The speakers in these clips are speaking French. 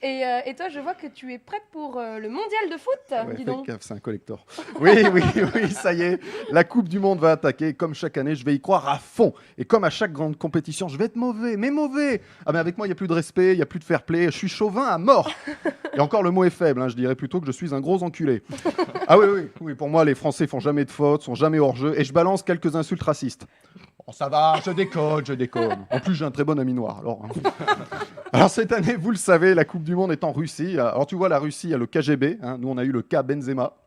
Et toi, je vois que tu es prêt pour le mondial de foot, Ouais, dis fais donc. gaffe, c'est un collector. Oui, oui, oui, ça y est. La Coupe du Monde va attaquer. Comme chaque année, je vais y croire à fond. Et comme à chaque grande compétition, je vais être mauvais, mais mauvais. Ah, mais avec moi, il n'y a plus de respect, il n'y a plus de fair play. Je suis chauvin à mort. Et encore, le mot est faible. Je dirais plutôt que je suis un gros enculé. Ah oui, oui, oui. Pour moi, les Français font jamais de fautes, sont jamais hors jeu. Et je balance quelques insultes racistes. Oh, ça va, je déconne, je déconne. En plus, j'ai un très bon ami noir. Alors cette année, vous le savez, la Coupe du Monde est en Russie. Alors tu vois, la Russie, il y a le KGB. Nous, on a eu le cas Benzema.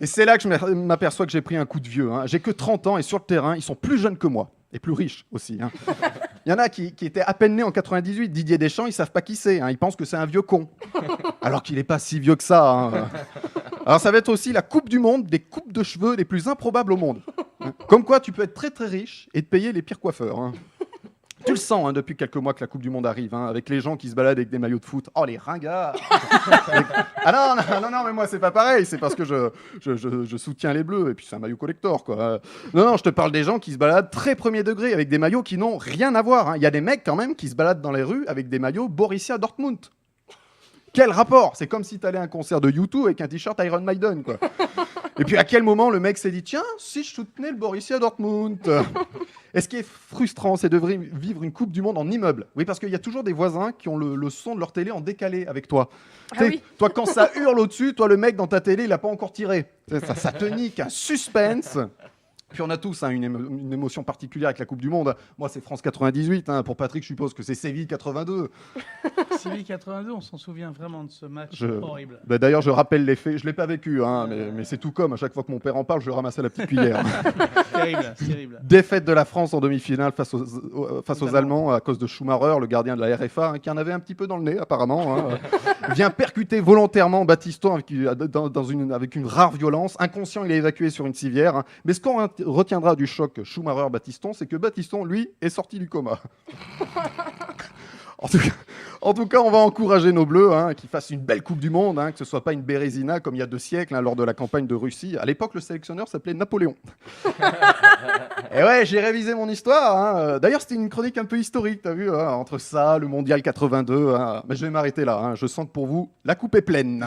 Et c'est là que je m'aperçois que j'ai pris un coup de vieux. J'ai que 30 ans et sur le terrain, ils sont plus jeunes que moi. Et plus riches aussi. Il y en a qui étaient à peine nés en 98. Didier Deschamps, ils savent pas qui c'est. Ils pensent que c'est un vieux con. Alors qu'il n'est pas si vieux que ça. Alors ça va être aussi la Coupe du Monde des coupes de cheveux les plus improbables au monde. Comme quoi, tu peux être très très riche et te payer les pires coiffeurs. Tu le sens depuis quelques mois que la Coupe du Monde arrive, avec les gens qui se baladent avec des maillots de foot. Oh, les ringards. Ah non, mais moi, c'est pas pareil. C'est parce que je soutiens les Bleus. Et puis, c'est un maillot collector, quoi. Non, je te parle des gens qui se baladent très premier degré avec des maillots qui n'ont rien à voir. Il y a des mecs, quand même, qui se baladent dans les rues avec des maillots Borussia Dortmund. Quel rapport? C'est comme si t'allais à un concert de U2 avec un t-shirt Iron Maiden, quoi. Et puis, à quel moment le mec s'est dit, tiens, si je soutenais le Borussia Dortmund. Et ce qui est frustrant, c'est de vivre une Coupe du Monde en immeuble. Oui, parce qu'il y a toujours des voisins qui ont le son de leur télé en décalé avec toi. Oui. Toi, quand ça hurle au-dessus, toi, le mec dans ta télé, il n'a pas encore tiré. Ça te nique, un suspense. Puis on a tous une émotion particulière avec la Coupe du Monde. Moi, c'est France 98. Pour Patrick, je suppose que c'est Séville 82. Séville 82, on s'en souvient vraiment de ce match horrible. D'ailleurs, je rappelle les faits. Je ne l'ai pas vécu, mais c'est tout comme. À chaque fois que mon père en parle, je ramasse à la petite cuillère. Terrible. Défaite de la France en demi-finale face aux Allemands à cause de Schumacher, le gardien de la RFA, qui en avait un petit peu dans le nez, apparemment. Vient percuter volontairement Battiston avec une rare violence. Inconscient, il est évacué sur une civière. Mais ce qu'on retiendra du choc Schumacher-Battiston, c'est que Battiston, lui, est sorti du coma. En tout cas, on va encourager nos Bleus, qu'ils fassent une belle Coupe du Monde, que ce soit pas une Bérésina comme il y a 2 siècles, lors de la campagne de Russie. À l'époque, le sélectionneur s'appelait Napoléon. Et ouais, j'ai révisé mon histoire. D'ailleurs, c'était une chronique un peu historique, t'as vu, entre ça, le Mondial 82. Mais je vais m'arrêter là. Je sens que pour vous, la coupe est pleine.